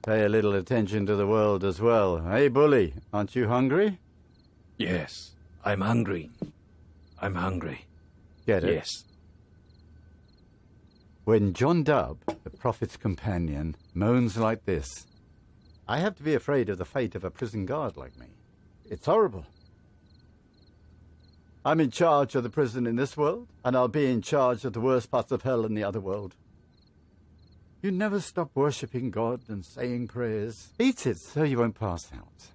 Pay a little attention to the world as well. Hey, Bully, aren't you hungry? Yes, I'm hungry. I'm hungry. Get it? Yes. When John Dub, the Prophet's companion, moans like this, I have to be afraid of the fate of a prison guard like me. It's horrible. I'm in charge of the prison in this world, and I'll be in charge of the worst parts of hell in the other world. You never stop worshipping God and saying prayers. Eat it so you won't pass out.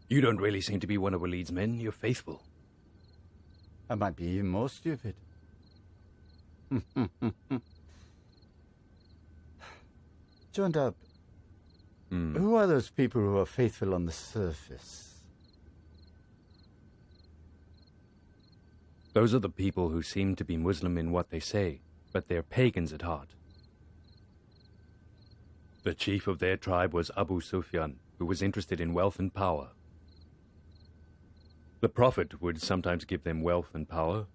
You don't really seem to be one of Waleed's men. You're faithful. I might be even more stupid. John Dub, who are those people who are faithful on the surface? Those are the people who seem to be Muslim in what they say, but they're pagans at heart. The chief of their tribe was Abu Sufyan, who was interested in wealth and power. The Prophet would sometimes give them wealth and power,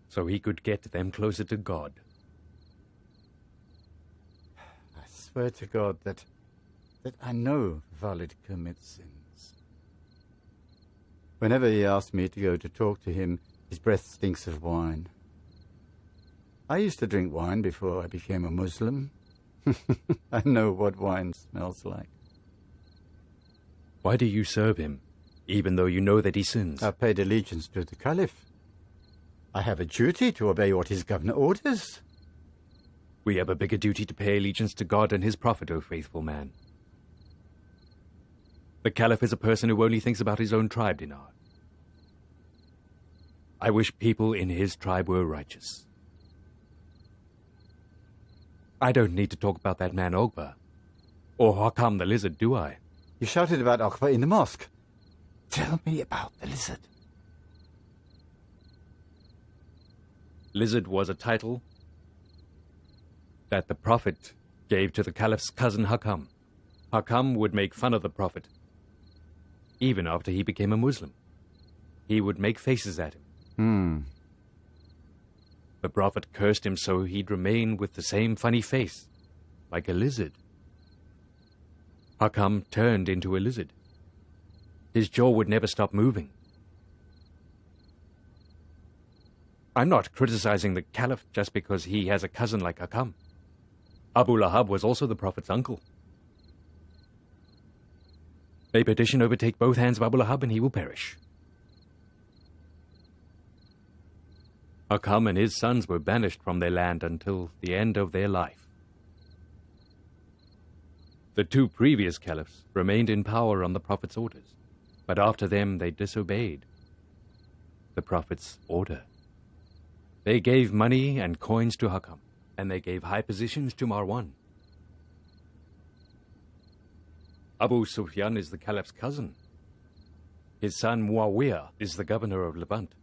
so he could get them closer to God. I swear to God that I know Valid commits sins. Whenever he asks me to go to talk to him, his breath stinks of wine. I used to drink wine before I became a Muslim. I know what wine smells like. Why do you serve him, even though you know that he sins? I've paid allegiance to the Caliph. I have a duty to obey what his governor orders. We have a bigger duty to pay allegiance to God and his prophet, O faithful man. The Caliph is a person who only thinks about his own tribe, Dinar. I wish people in his tribe were righteous. I don't need to talk about that man Ogba, or Hakam the lizard, do I? You shouted about Okba in the mosque. Tell me about the lizard. Lizard was a title that the Prophet gave to the Caliph's cousin Hakam. Hakam would make fun of the Prophet, even after he became a Muslim. He would make faces at him. The Prophet cursed him so he'd remain with the same funny face, like a lizard. Hakam turned into a lizard. His jaw would never stop moving. I'm not criticizing the Caliph just because he has a cousin like Hakam. Abu Lahab was also the Prophet's uncle. May perdition overtake both hands of Abu Lahab and he will perish. Hakam and his sons were banished from their land until the end of their life. The two previous caliphs remained in power on the Prophet's orders, but after them they disobeyed the Prophet's order. They gave money and coins to Hakam, and they gave high positions to Marwan. Abu Sufyan is the Caliph's cousin. His son Muawiyah is the governor of Levant.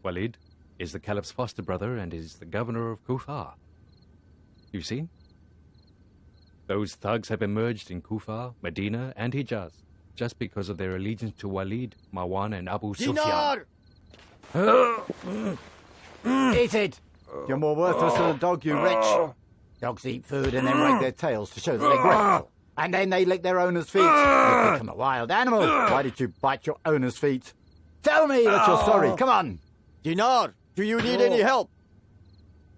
Walid is the Caliph's foster brother and is the governor of Kufa. You seen? Those thugs have emerged in Kufa, Medina, and Hijaz just because of their allegiance to Walid, Marwan, and Abu Sufyan. Eat it! You're more worthless than a dog, you wretch. Dogs eat food and then wag their tails to show that they're grateful. And then they lick their owner's feet. You become a wild animal. Why did you bite your owner's feet? Tell me that you're sorry. Come on. Dinar, do you need any help?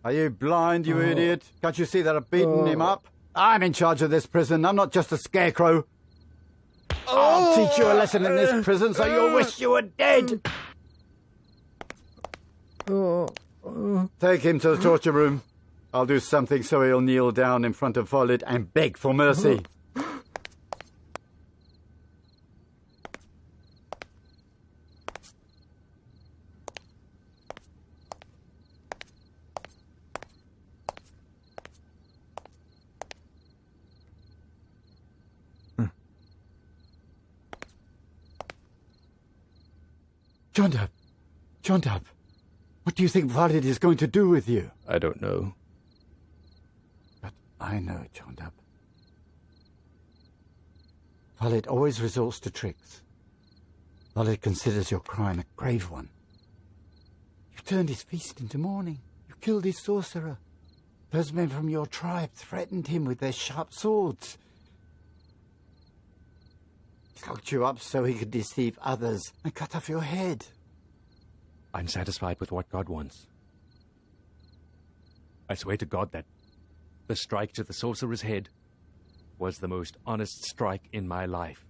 Are you blind, you idiot? Can't you see that I've beaten him up? I'm in charge of this prison. I'm not just a scarecrow. I'll teach you a lesson in this prison so you'll wish you were dead. Take him to the torture room. I'll do something so he'll kneel down in front of Walid and beg for mercy. Jondab, what do you think Walid is going to do with you? I don't know. But I know, Jondab. Walid always resorts to tricks. Walid considers your crime a grave one. You turned his feast into mourning. You killed his sorcerer. Those men from your tribe threatened him with their sharp swords. He locked you up so he could deceive others and cut off your head. I'm satisfied with what God wants. I swear to God that the strike to the sorcerer's head was the most honest strike in my life.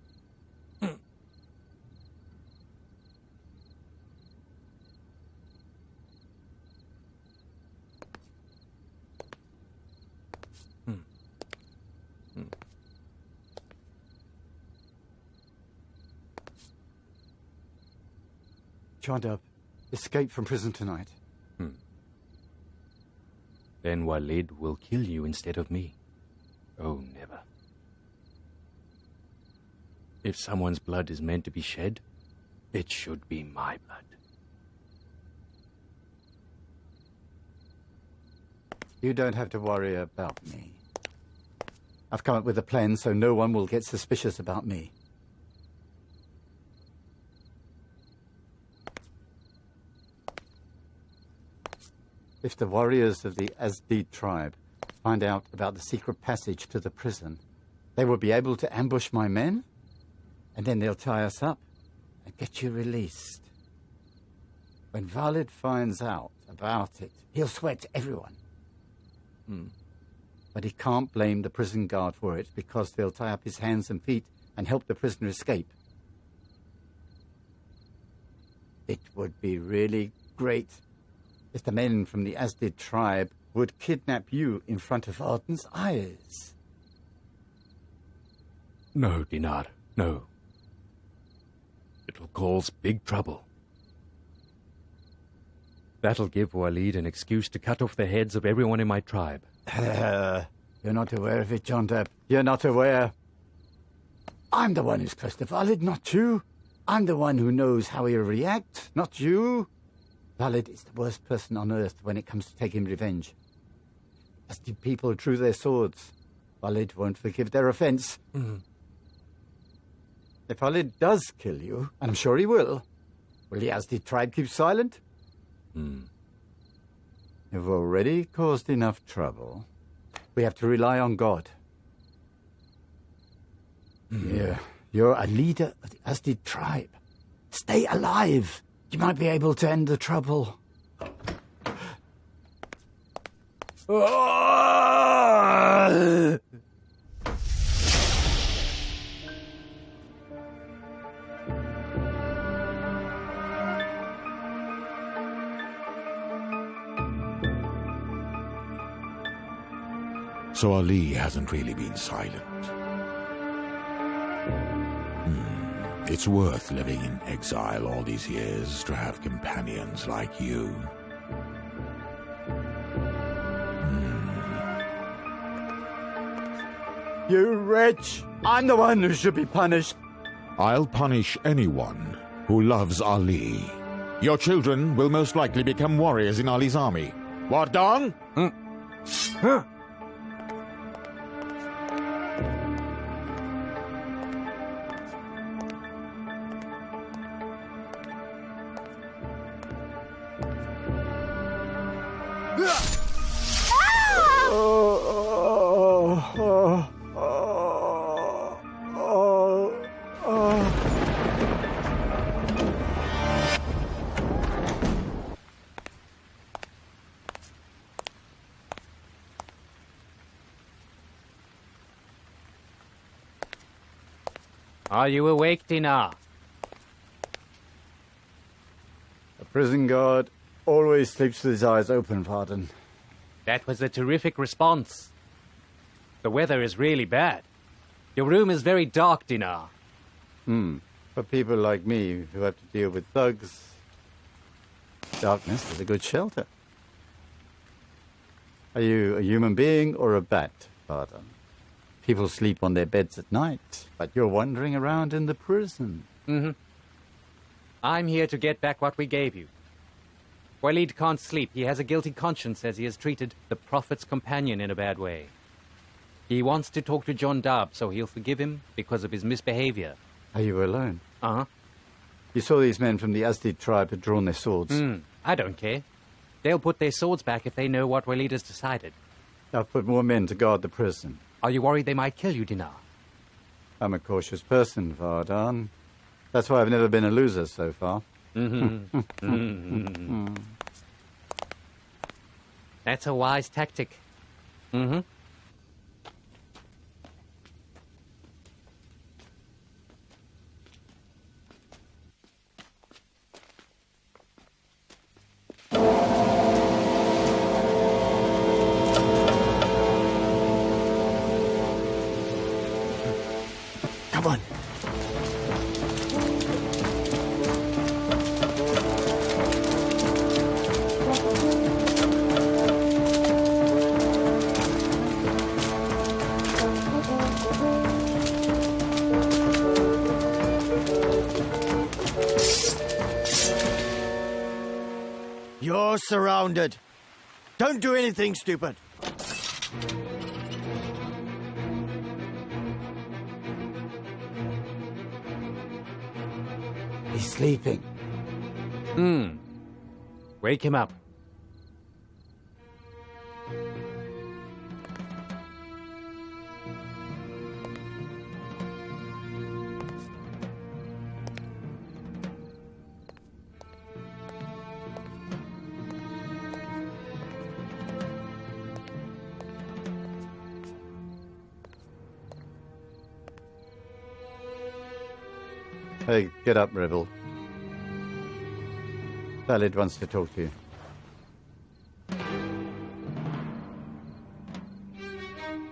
Jondab, escape from prison tonight. Then Walid will kill you instead of me. Oh, never. If someone's blood is meant to be shed, it should be my blood. You don't have to worry about me. I've come up with a plan so no one will get suspicious about me. If the warriors of the Asdid tribe find out about the secret passage to the prison, they will be able to ambush my men, and then they'll tie us up and get you released. When Valid finds out about it, he'll sweat everyone. But he can't blame the prison guard for it because they'll tie up his hands and feet and help the prisoner escape. It would be really great if the men from the Asdid tribe would kidnap you in front of Arden's eyes. No, Dinar, no. It'll cause big trouble. That'll give Walid an excuse to cut off the heads of everyone in my tribe. You're not aware of it, Jondab. You're not aware. I'm the one who's close to Valid, not you. I'm the one who knows how he'll react, not you. Valid is the worst person on earth when it comes to taking revenge. As the people drew their swords, Valid won't forgive their offense. If Valid does kill you, and I'm sure he will the Asdid tribe keep silent? You've already caused enough trouble. We have to rely on God. Yeah, you're a leader of the Asdid tribe. Stay alive. You might be able to end the trouble. So Ali hasn't really been silent. It's worth living in exile all these years to have companions like you. You wretch! I'm the one who should be punished. I'll punish anyone who loves Ali. Your children will most likely become warriors in Ali's army. Wardan? Are you awake, Dinar? A prison guard always sleeps with his eyes open, Varden. That was a terrific response. The weather is really bad. Your room is very dark, Dinar. For people like me who have to deal with thugs, darkness is a good shelter. Are you a human being or a bat, Varden? People sleep on their beds at night, but you're wandering around in the prison. I'm here to get back what we gave you. Walid can't sleep. He has a guilty conscience as he has treated the Prophet's companion in a bad way. He wants to talk to Jondab so he'll forgive him because of his misbehavior. Are you alone? Uh-huh. You saw these men from the Asdid tribe had drawn their swords. I don't care. They'll put their swords back if they know what Walid has decided. I've put more men to guard the prison. Are you worried they might kill you, Dinar? I'm a cautious person, Vardan. That's why I've never been a loser so far. That's a wise tactic. Come on. You're surrounded. Don't do anything stupid. He's sleeping. Wake him up. Hey, get up, rebel. Khalid wants to talk to you.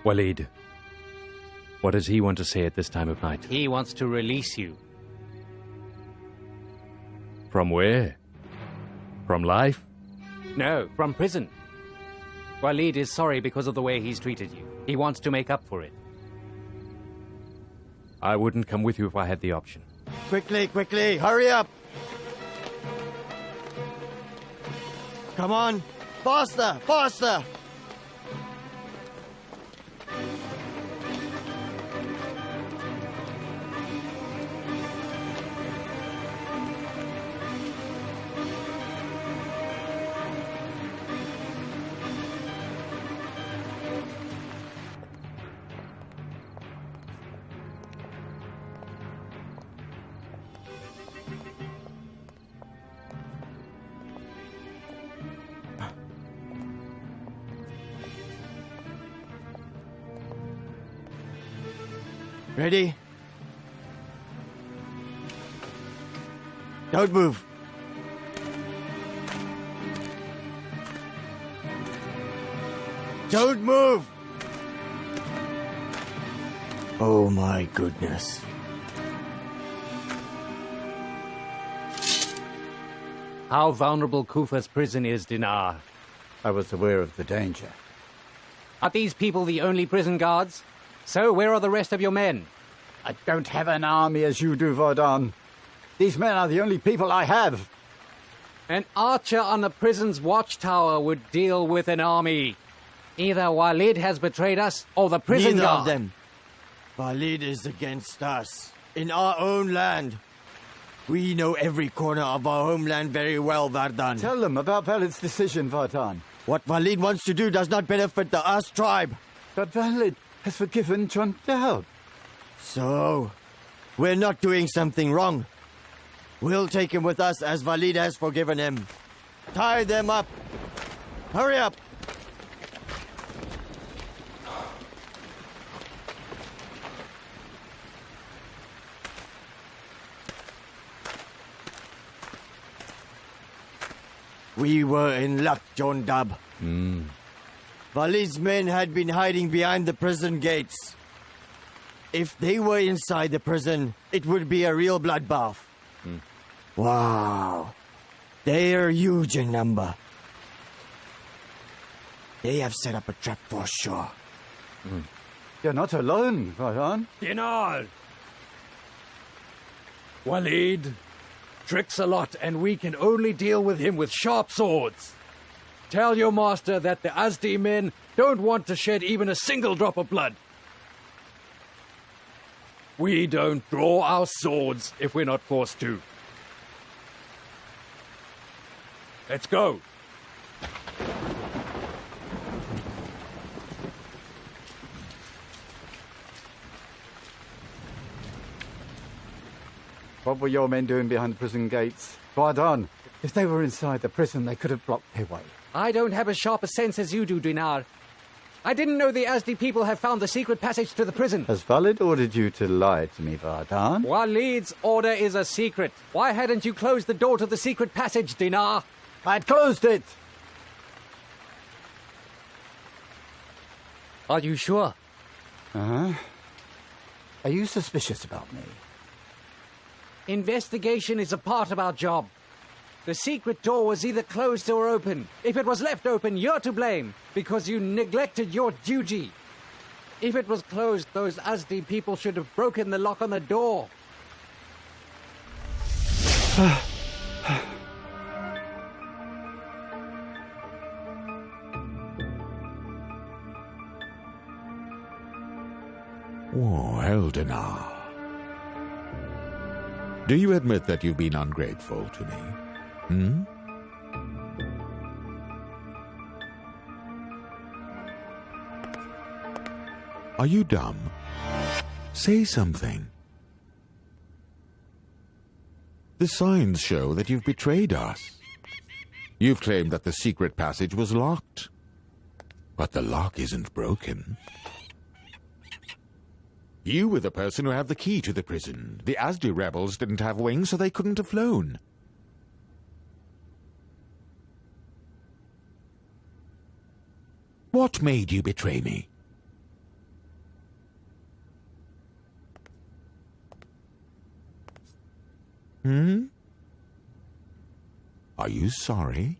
Walid, what does he want to say at this time of night? He wants to release you. From where? From life? No, from prison. Walid is sorry because of the way he's treated you. He wants to make up for it. I wouldn't come with you if I had the option. Quickly, quickly, hurry up! Come on, faster, faster! Ready? Don't move. Don't move! Oh my goodness. How vulnerable Kufa's prison is, Dinar. I was aware of the danger. Are these people the only prison guards? So where are the rest of your men? I don't have an army as you do, Vardan. These men are the only people I have. An archer on the prison's watchtower would deal with an army. Either Walid has betrayed us, or the prison Neither guard. of them. Walid is against us. In our own land. We know every corner of our homeland very well, Vardan. Tell them about Valid's decision, Vardan. What Walid wants to do does not benefit the Us tribe. But Valid has forgiven John Dowd. So, we're not doing something wrong. We'll take him with us as Walid has forgiven him. Tie them up. Hurry up. We were in luck, John Dab. Walid's men had been hiding behind the prison gates. If they were inside the prison, it would be a real bloodbath. Wow. They're huge in number. They have set up a trap for sure. You're not alone, Vardan. Dinar! Walid tricks a lot, and we can only deal with him with sharp swords. Tell your master that the Azdi men don't want to shed even a single drop of blood. We don't draw our swords if we're not forced to. Let's go. What were your men doing behind the prison gates? Vardan, if they were inside the prison, they could have blocked their way. I don't have as sharp a sense as you do, Dinar. I didn't know the Azdi people have found the secret passage to the prison. Has Valid ordered you to lie to me, Vardan? Walid's order is a secret. Why hadn't you closed the door to the secret passage, Dinar? I'd closed it! Are you sure? Uh-huh. Are you suspicious about me? Investigation is a part of our job. The secret door was either closed or open. If it was left open, you're to blame, because you neglected your duty. If it was closed, those Azdi people should have broken the lock on the door. Oh, Eldinar. Do you admit that you've been ungrateful to me? Hmm? Are you dumb? Say something. The signs show that you've betrayed us. You've claimed that the secret passage was locked. But the lock isn't broken. You were the person who had the key to the prison. The Asdi rebels didn't have wings, so they couldn't have flown. What made you betray me? Are you sorry?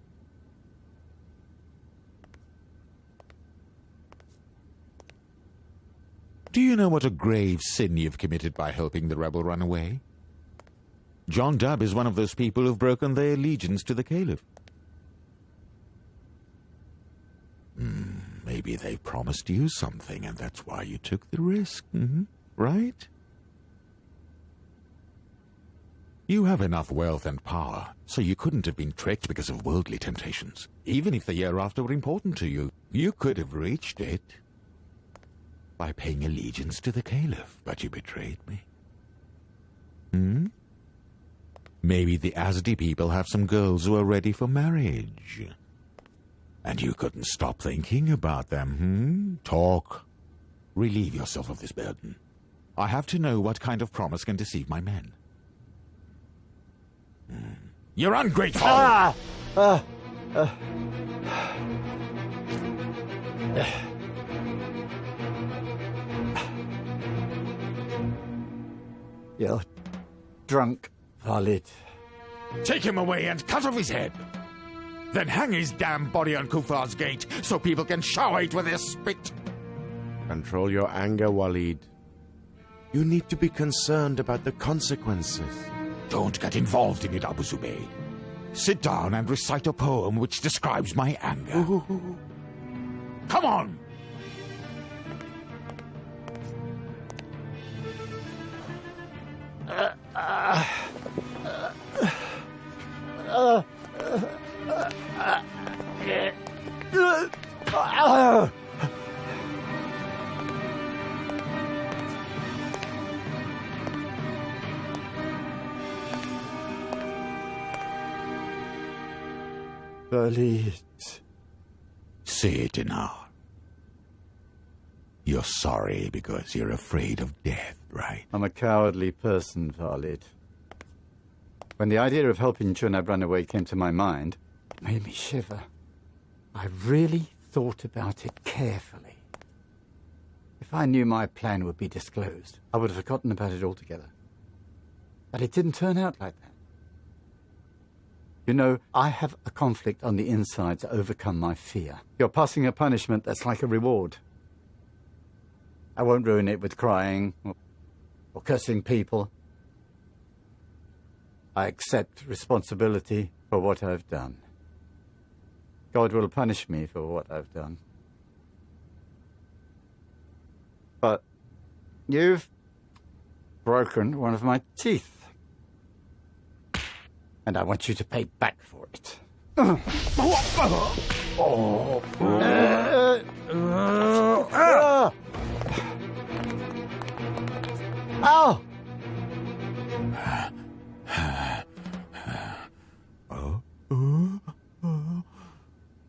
Do you know what a grave sin you've committed by helping the rebel run away? John Dub is one of those people who've broken their allegiance to the Caliph. Maybe they promised you something, and that's why you took the risk, right? You have enough wealth and power, so you couldn't have been tricked because of worldly temptations. Even if the hereafter were important to you, you could have reached it by paying allegiance to the Caliph, but you betrayed me. Maybe the Asdi people have some girls who are ready for marriage. And you couldn't stop thinking about them, Talk. Relieve yourself of this burden. I have to know what kind of promise can deceive my men. You're ungrateful! You're drunk, Khalid. Take him away and cut off his head. Then hang his damn body on Kufar's gate so people can shower it with their spit. Control your anger, Walid. You need to be concerned about the consequences. Don't get involved in it, Abu Zubayr. Sit down and recite a poem which describes my anger. Come on! Khalid. Say it, Dinar. You're sorry because you're afraid of death, right? I'm a cowardly person, Khalid. When the idea of helping Junab run away came to my mind, it made me shiver. I really thought about it carefully. If I knew my plan would be disclosed, I would have forgotten about it altogether. But it didn't turn out like that. You know, I have a conflict on the inside to overcome my fear. You're passing a punishment that's like a reward. I won't ruin it with crying or cursing people. I accept responsibility for what I've done. God will punish me for what I've done. But you've broken one of my teeth. And I want you to pay back for it. Ow!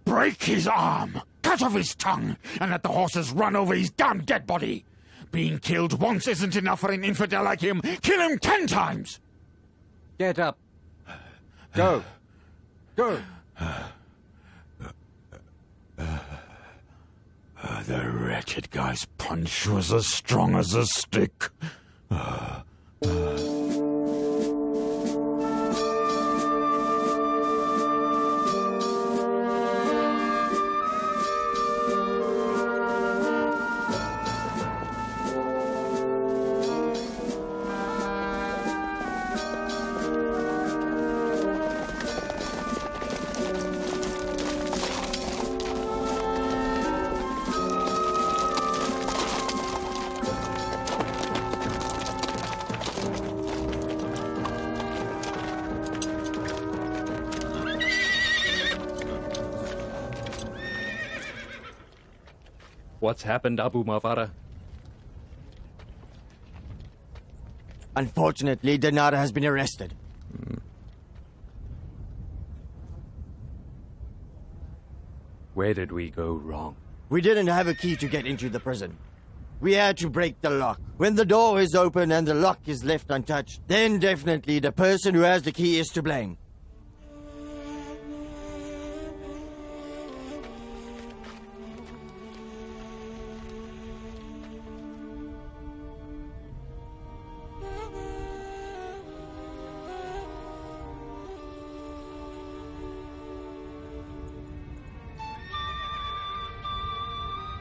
Break his arm! Cut off his tongue! And let the horses run over his damn dead body! Being killed once isn't enough for an infidel like him! Kill him 10 times! Get up. Go. Go. The wretched guy's punch was as strong as a stick. What's happened, Abu Mawara? Unfortunately, Dinar has been arrested. Where did we go wrong? We didn't have a key to get into the prison. We had to break the lock. When the door is open and the lock is left untouched, then definitely the person who has the key is to blame.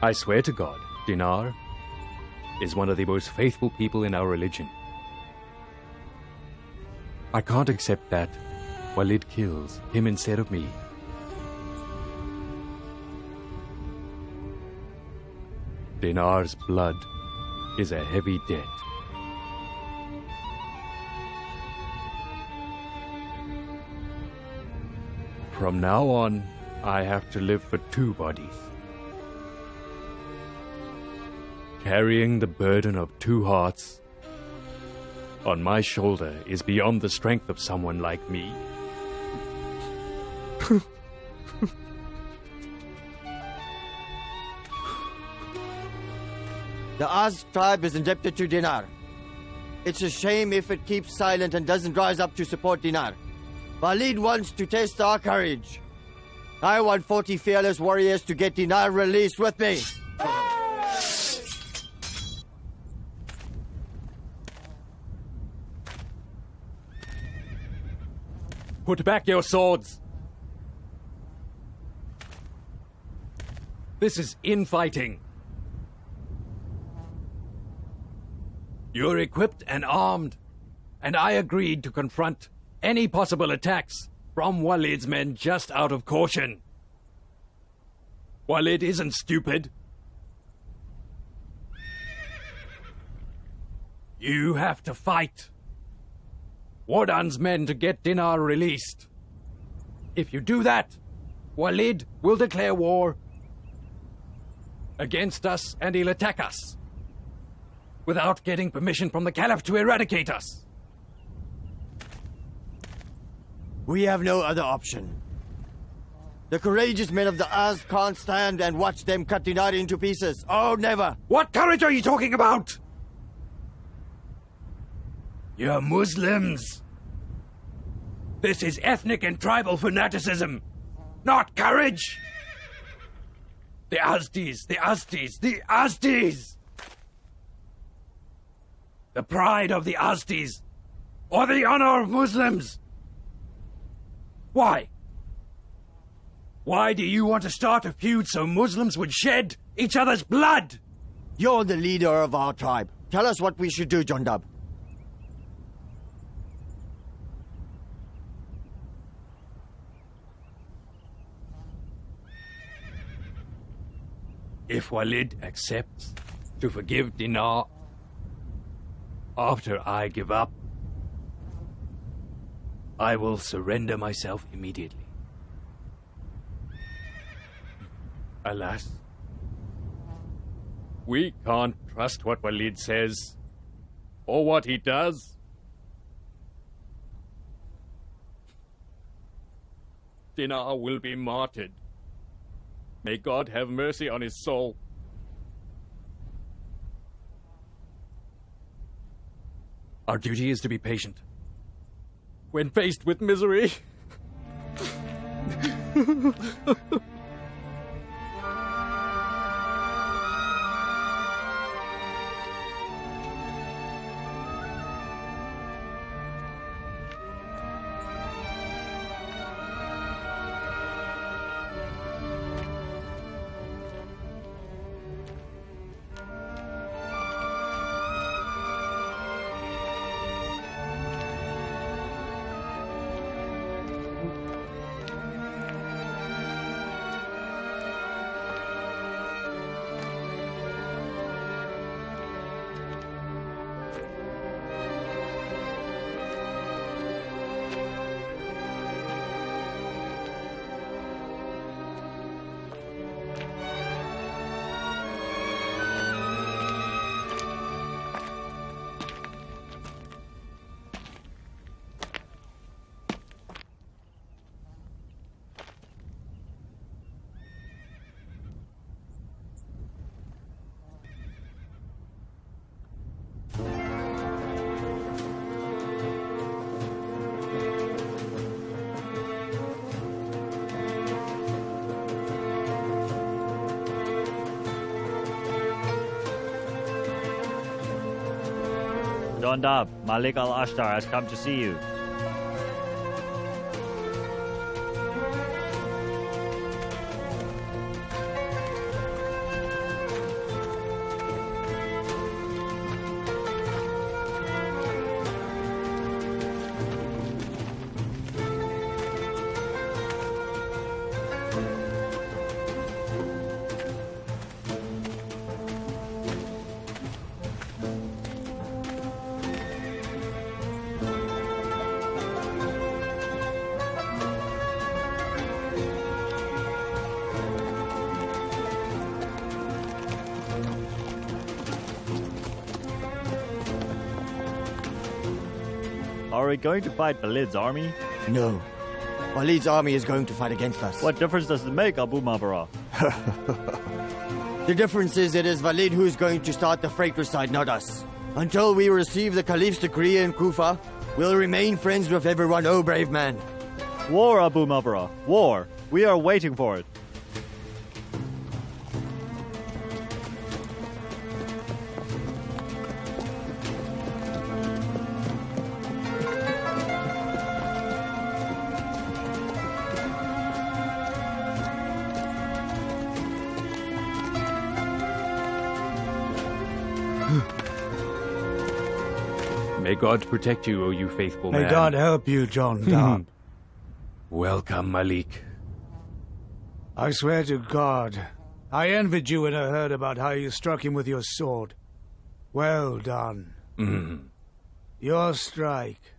I swear to God, Dinar is one of the most faithful people in our religion. I can't accept that Walid kills him instead of me. Dinar's blood is a heavy debt. From now on, I have to live for two bodies. Carrying the burden of two hearts on my shoulder is beyond the strength of someone like me. The Az tribe is indebted to Dinar. It's a shame if it keeps silent and doesn't rise up to support Dinar. Walid wants to test our courage. I want 40 fearless warriors to get Dinar released with me. Put back your swords! This is infighting. You're equipped and armed, and I agreed to confront any possible attacks from Walid's men just out of caution. Walid isn't stupid. You have to fight Wardan's men to get Dinar released. If you do that, Walid will declare war against us and he'll attack us without getting permission from the Caliph to eradicate us. We have no other option. The courageous men of the Az can't stand and watch them cut Dinar into pieces. Oh, never! What courage are you talking about? You're Muslims. This is ethnic and tribal fanaticism, not courage. The Azdis, the Azdis, the Azdis! The pride of the Azdis, or the honor of Muslims. Why? Why do you want to start a feud so Muslims would shed each other's blood? You're the leader of our tribe. Tell us what we should do, Jondab. If Walid accepts to forgive Dinar after I give up, I will surrender myself immediately. Alas, we can't trust what Walid says or what he does. Dinar will be martyred. May God have mercy on his soul. Our duty is to be patient. When faced with misery. Jondab, Malik al-Ashtar has come to see you. Are we going to fight Walid's army? No. Walid's army is going to fight against us. What difference does it make, Abu Mabara? The difference is it is Walid who is going to start the fratricide, not us. Until we receive the Caliph's decree in Kufa, we'll remain friends with everyone, oh brave man. War, Abu Mabara. War. We are waiting for it. May God protect you, O you faithful man. May God help you, Jondab. Welcome, Malik. I swear to God, I envied you when I heard about how you struck him with your sword. Well done. Your strike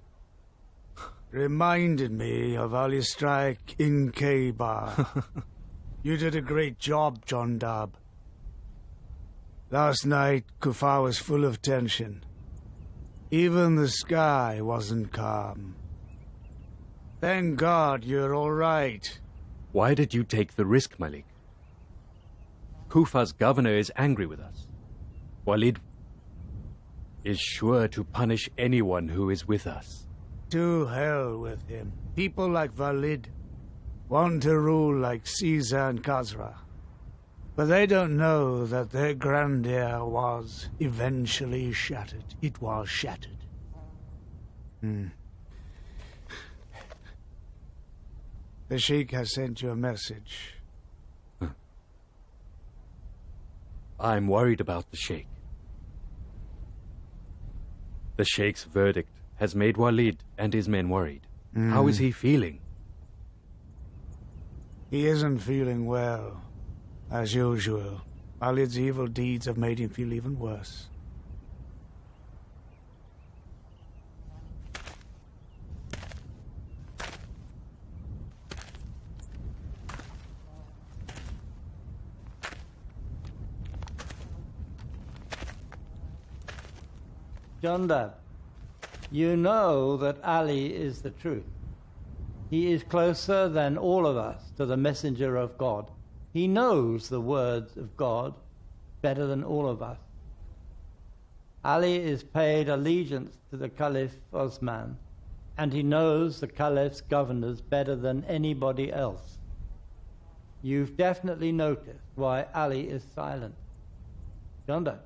reminded me of Ali's strike in Khaybar. You did a great job, Jondab. Last night, Kufa was full of tension. Even the sky wasn't calm. Thank God you're all right. Why did you take the risk, Malik? Kufa's governor is angry with us. Walid is sure to punish anyone who is with us. To hell with him. People like Walid want to rule like Caesar and Khazra. But they don't know that their grandeur was eventually shattered. It was shattered. The Sheikh has sent you a message. I'm worried about the Sheikh. The Sheikh's verdict has made Walid and his men worried. How is he feeling? He isn't feeling well. As usual, Walid's evil deeds have made him feel even worse. Jondab, you know that Ali is the truth. He is closer than all of us to the messenger of God. He knows the words of God better than all of us. Ali is paid allegiance to the Caliph Osman, and he knows the Caliph's governors better than anybody else. You've definitely noticed why Ali is silent. Jondab,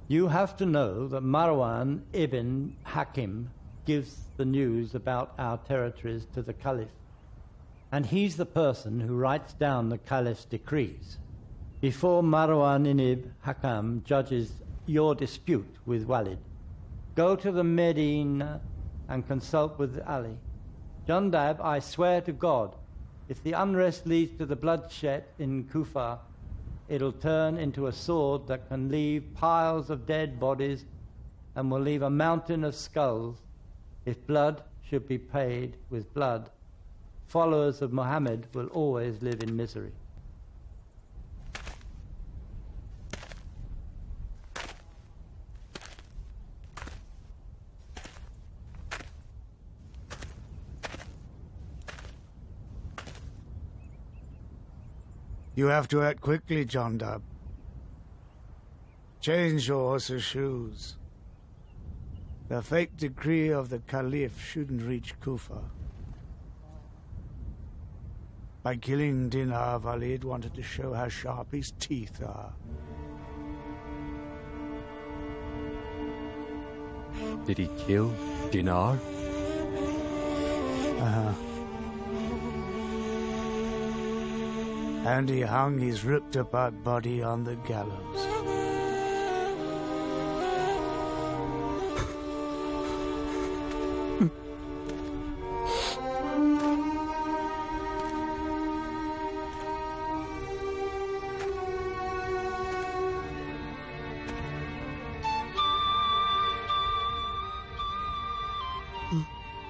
you have to know that Marwan ibn Hakim gives the news about our territories to the Caliph. And he's the person who writes down the Caliph's decrees. Before Marwan ibn Hakam judges your dispute with Walid, go to the Medina and consult with Ali. Jondab, I swear to God, if the unrest leads to the bloodshed in Kufa, it'll turn into a sword that can leave piles of dead bodies and will leave a mountain of skulls. If blood should be paid with blood, followers of Muhammad will always live in misery. You have to act quickly, Jondab. Change your horse's shoes. The fake decree of the Caliph shouldn't reach Kufa. By killing Dinar, Walid wanted to show how sharp his teeth are. Did he kill Dinar? Uh-huh. And he hung his ripped-apart body on the gallows.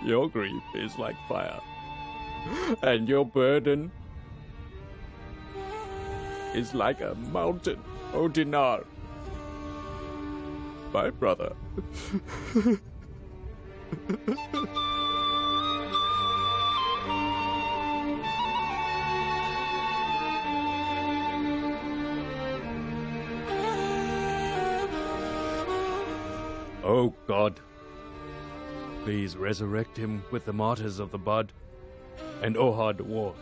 Your grief is like fire, and your burden is like a mountain, O Dinar, my brother. Oh God, please resurrect him with the martyrs of the Bud and Ohad War.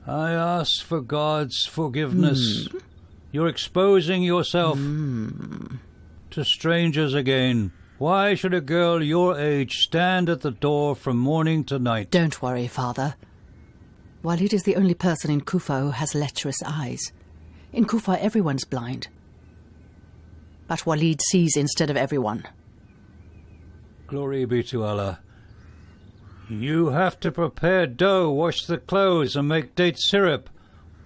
I ask for God's forgiveness. You're exposing yourself to strangers again. Why should a girl your age stand at the door from morning to night? Don't worry, Father. Walid is the only person in Kufa who has lecherous eyes. In Kufa, everyone's blind. But Walid sees instead of everyone. Glory be to Allah. You have to prepare dough, wash the clothes, and make date syrup.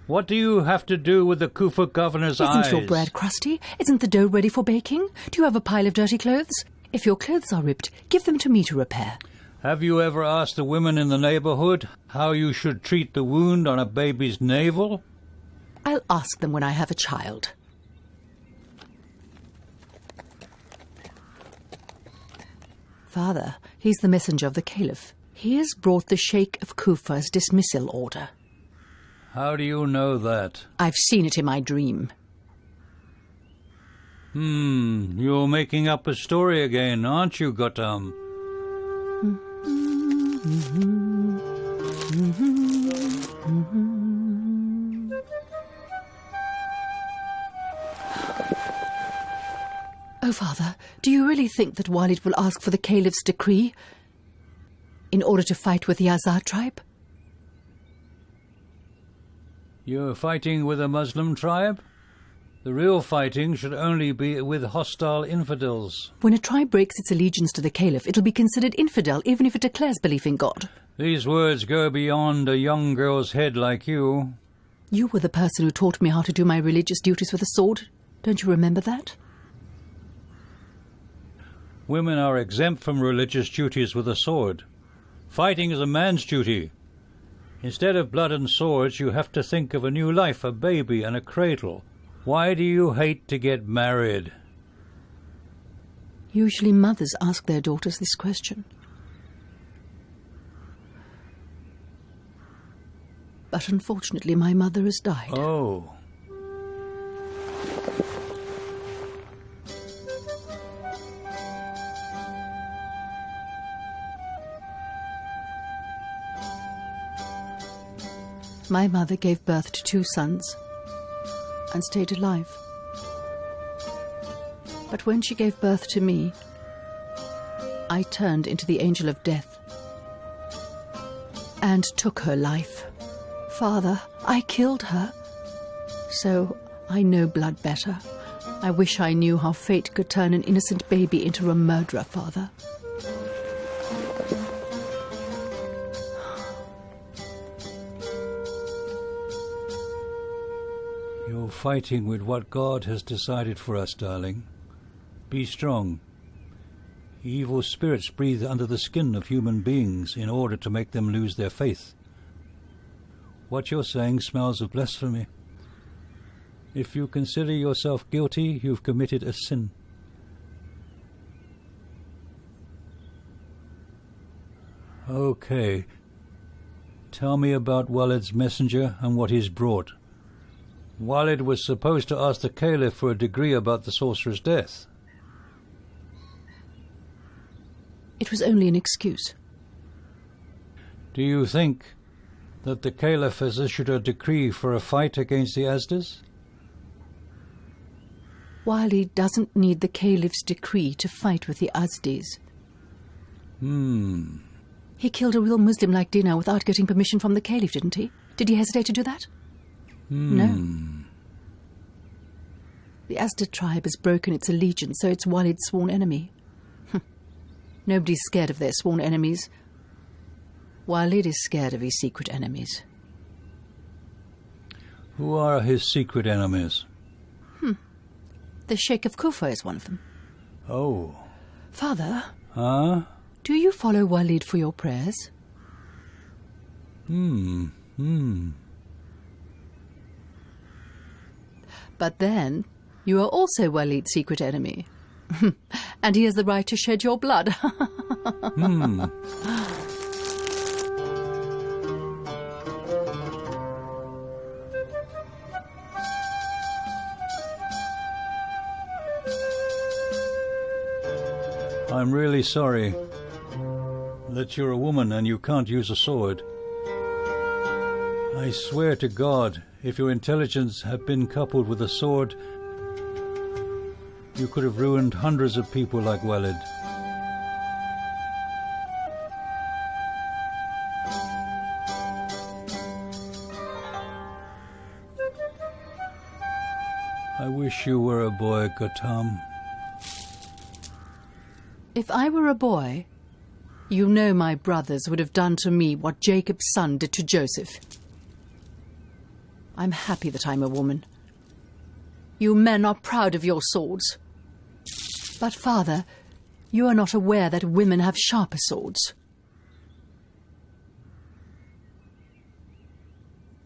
What do you have to do with the Kufa governor's eyes? Isn't your bread crusty? Isn't the dough ready for baking? Do you have a pile of dirty clothes? If your clothes are ripped, give them to me to repair. Have you ever asked the women in the neighborhood how you should treat the wound on a baby's navel? I'll ask them when I have a child. Father, he's the messenger of the Caliph. He has brought the Sheikh of Kufa's dismissal order. How do you know that? I've seen it in my dream. You're making up a story again, aren't you, Gautam? Oh, Father, do you really think that Walid will ask for the Caliph's decree in order to fight with the Azad tribe? You're fighting with a Muslim tribe? The real fighting should only be with hostile infidels. When a tribe breaks its allegiance to the Caliph, it'll be considered infidel even if it declares belief in God. These words go beyond a young girl's head like you. You were the person who taught me how to do my religious duties with a sword. Don't you remember that? Women are exempt from religious duties with a sword. Fighting is a man's duty. Instead of blood and swords, you have to think of a new life, a baby and a cradle. Why do you hate to get married? Usually mothers ask their daughters this question. But unfortunately, my mother has died. Oh. My mother gave birth to 2 sons and stayed alive. But when she gave birth to me, I turned into the angel of death and took her life. Father, I killed her. So I know blood better. I wish I knew how fate could turn an innocent baby into a murderer, Father. You're fighting with what God has decided for us, darling. Be strong. Evil spirits breathe under the skin of human beings in order to make them lose their faith. What you're saying smells of blasphemy. If you consider yourself guilty, you've committed a sin. Okay. Tell me about Walid's messenger and what he's brought. Walid was supposed to ask the Caliph for a decree about the sorcerer's death. It was only an excuse. Do you think that the Caliph has issued a decree for a fight against the Asdas? Walid doesn't need the Caliph's decree to fight with the Asdis. He killed a real Muslim like Dinah without getting permission from the Caliph, didn't he? Did he hesitate to do that? No. The Asdad tribe has broken its allegiance, so it's Walid's sworn enemy. Nobody's scared of their sworn enemies. Walid is scared of his secret enemies. Who are his secret enemies? The Sheikh of Kufa is one of them. Oh. Father? Huh? Do you follow Walid for your prayers? But then, you are also Walid's secret enemy. And he has the right to shed your blood. I'm really sorry that you're a woman and you can't use a sword. I swear to God, if your intelligence had been coupled with a sword, you could have ruined hundreds of people like Walid. I wish you were a boy, Gautam. If I were a boy, you know my brothers would have done to me what Jacob's son did to Joseph. I'm happy that I'm a woman. You men are proud of your swords. But, Father, you are not aware that women have sharper swords.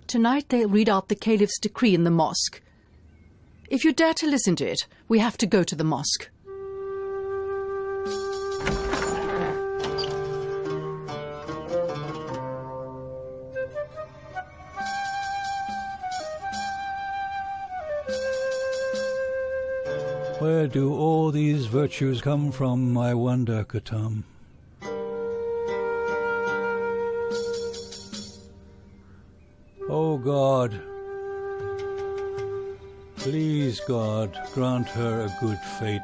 Tonight they'll read out the Caliph's decree in the mosque. If you dare to listen to it, we have to go to the mosque. Where do all these virtues come from, I wonder, Gautam? Oh God, please God, grant her a good fate.